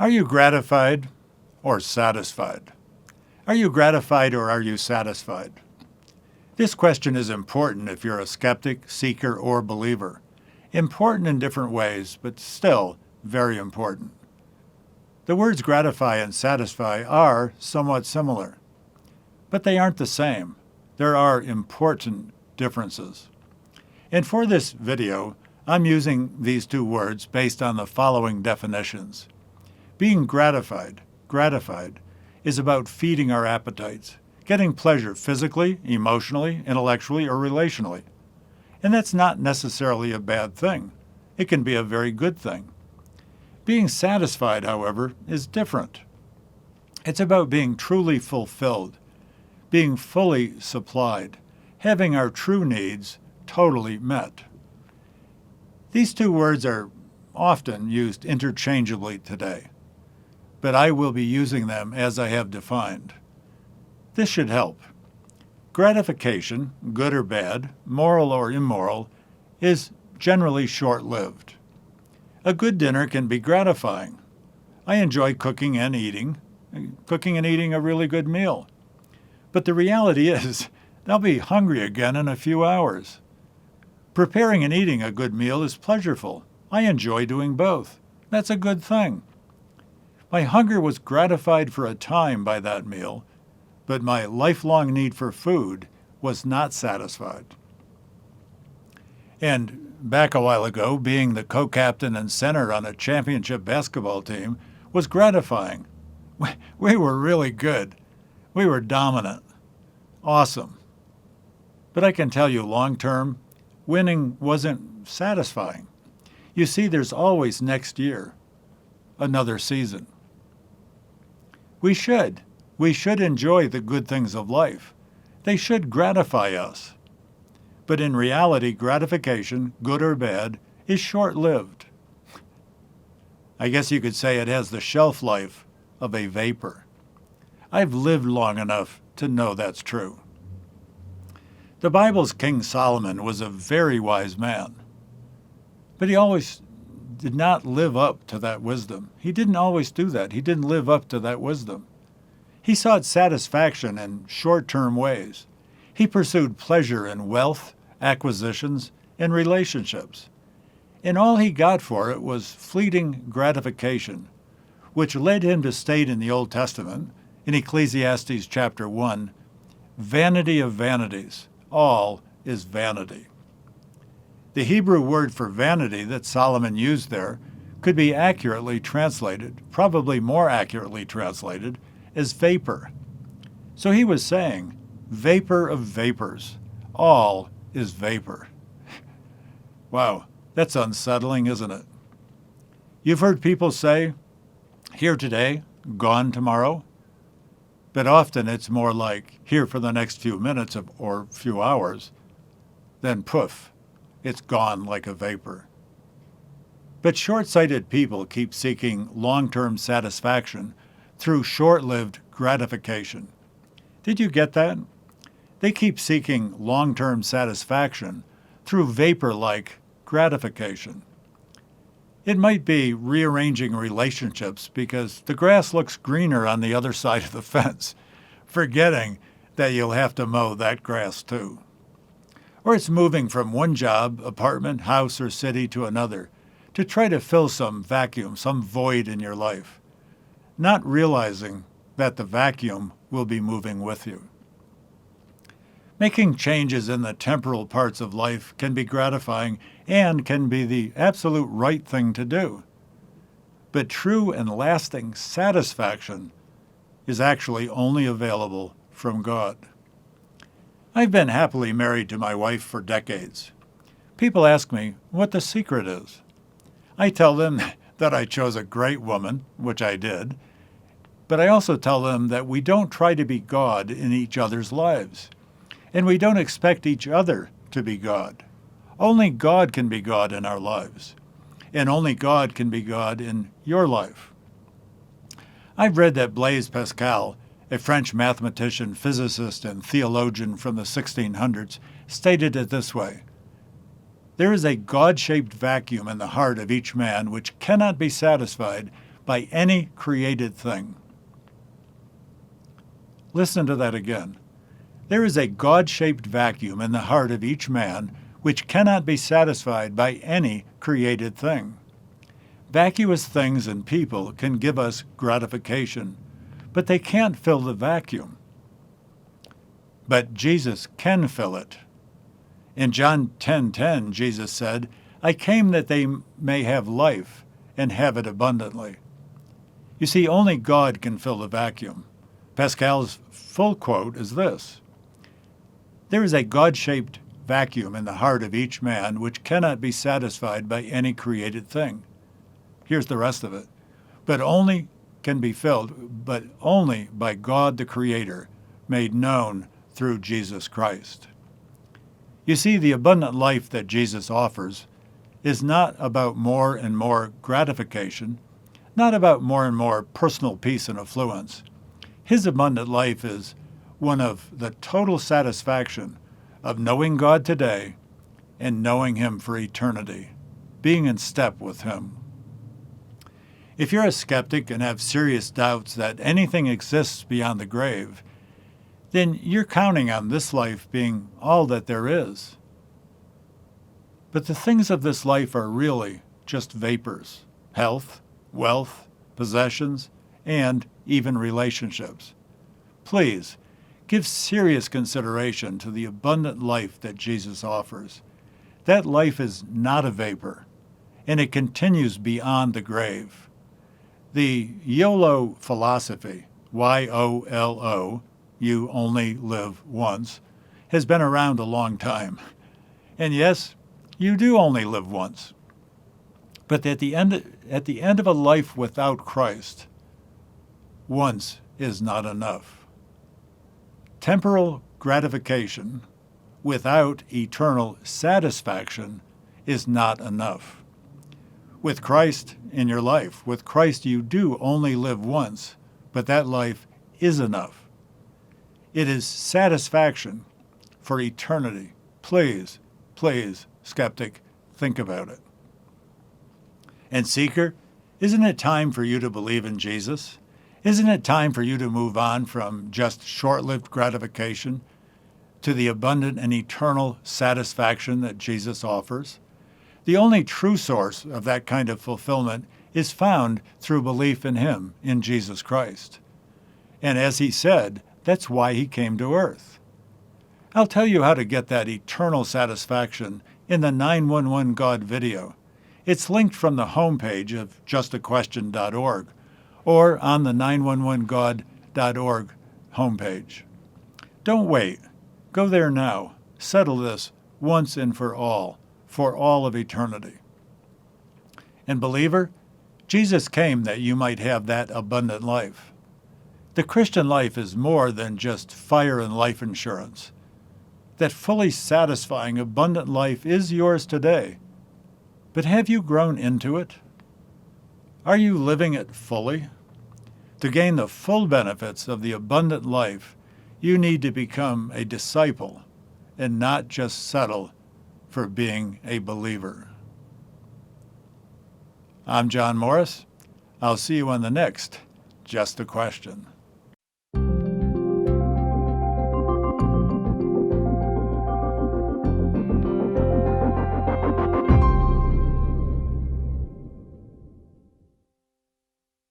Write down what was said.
Are you gratified or satisfied? Are you gratified or are you satisfied? This question is important if you're a skeptic, seeker, or believer. Important in different ways, but still very important. The words gratify and satisfy are somewhat similar, but they aren't the same. There are important differences. And for this video, I'm using these two words based on the following definitions. Being gratified is about feeding our appetites, getting pleasure physically, emotionally, intellectually, or relationally. And that's not necessarily a bad thing. It can be a very good thing. Being satisfied, however, is different. It's about being truly fulfilled, being fully supplied, having our true needs totally met. These two words are often used interchangeably today, but I will be using them as I have defined. This should help. Gratification, good or bad, moral or immoral, is generally short-lived. A good dinner can be gratifying. I enjoy cooking and eating a really good meal. But the reality is, I'll be hungry again in a few hours. Preparing and eating a good meal is pleasurable. I enjoy doing both. That's a good thing. My hunger was gratified for a time by that meal, but my lifelong need for food was not satisfied. And back a while ago, being the co-captain and center on a championship basketball team was gratifying. We were really good. We were dominant. Awesome. But I can tell you long-term, winning wasn't satisfying. You see, there's always next year, another season. We should enjoy the good things of life. They should gratify us. But in reality, gratification, good or bad, is short-lived. I guess you could say it has the shelf life of a vapor. I've lived long enough to know that's true. The Bible's King Solomon was a very wise man, but he always did not live up to that wisdom. He didn't always do that. He didn't live up to that wisdom. He sought satisfaction in short-term ways. He pursued pleasure in wealth, acquisitions, and relationships. And all he got for it was fleeting gratification, which led him to state in the Old Testament, in Ecclesiastes chapter 1, vanity of vanities, all is vanity. The Hebrew word for vanity that Solomon used there could be accurately translated, probably more accurately translated, as vapor. So he was saying, vapor of vapors, all is vapor. Wow, that's unsettling, isn't it? You've heard people say, here today, gone tomorrow. But often it's more like here for the next few minutes or few hours, then poof, it's gone like a vapor. But short-sighted people keep seeking long-term satisfaction through short-lived gratification. Did you get that? They keep seeking long-term satisfaction through vapor-like gratification. It might be rearranging relationships because the grass looks greener on the other side of the fence, forgetting that you'll have to mow that grass too. Or it's moving from one job, apartment, house, or city to another to try to fill some vacuum, some void in your life, not realizing that the vacuum will be moving with you. Making changes in the temporal parts of life can be gratifying and can be the absolute right thing to do. But true and lasting satisfaction is actually only available from God. I've been happily married to my wife for decades. People ask me what the secret is. I tell them that I chose a great woman, which I did, but I also tell them that we don't try to be God in each other's lives, and we don't expect each other to be God. Only God can be God in our lives, and only God can be God in your life. I've read that Blaise Pascal, a French mathematician, physicist, and theologian from the 1600s, stated it this way: "There is a God-shaped vacuum in the heart of each man which cannot be satisfied by any created thing. Listen to that again. There is a God-shaped vacuum in the heart of each man which cannot be satisfied by any created thing. Vacuous things and people can give us gratification, but they can't fill the vacuum. But Jesus can fill it. In John 10:10, Jesus said, "I came that they may have life and have it abundantly." You see, only God can fill the vacuum. Pascal's full quote is this: "There is a God-shaped vacuum in the heart of each man which cannot be satisfied by any created thing." Here's the rest of it. But only by God the Creator, made known through Jesus Christ. You see, the abundant life that Jesus offers is not about more and more gratification, not about more and more personal peace and affluence. His abundant life is one of the total satisfaction of knowing God today and knowing Him for eternity, being in step with Him. If you're a skeptic and have serious doubts that anything exists beyond the grave, then you're counting on this life being all that there is. But the things of this life are really just vapors: health, wealth, possessions, and even relationships. Please, give serious consideration to the abundant life that Jesus offers. That life is not a vapor, and it continues beyond the grave. The YOLO philosophy, Y-O-L-O, you only live once, has been around a long time. And yes, you do only live once. But at the end of a life without Christ, once is not enough. Temporal gratification without eternal satisfaction is not enough. With Christ in your life, with Christ you do only live once, but that life is enough. It is satisfaction for eternity. Please, please, skeptic, think about it. And seeker, isn't it time for you to believe in Jesus? Isn't it time for you to move on from just short-lived gratification to the abundant and eternal satisfaction that Jesus offers? The only true source of that kind of fulfillment is found through belief in Him, in Jesus Christ. And as He said, that's why He came to earth. I'll tell you how to get that eternal satisfaction in the 911 God video. It's linked from the homepage of justaquestion.org or on the 911god.org homepage. Don't wait. Go there now. Settle this once and for all of eternity. And believer, Jesus came that you might have that abundant life. The Christian life is more than just fire and life insurance. That fully satisfying, abundant life is yours today. But have you grown into it? Are you living it fully? To gain the full benefits of the abundant life, you need to become a disciple and not just settle for being a believer. I'm John Morris. I'll see you on the next Just a Question.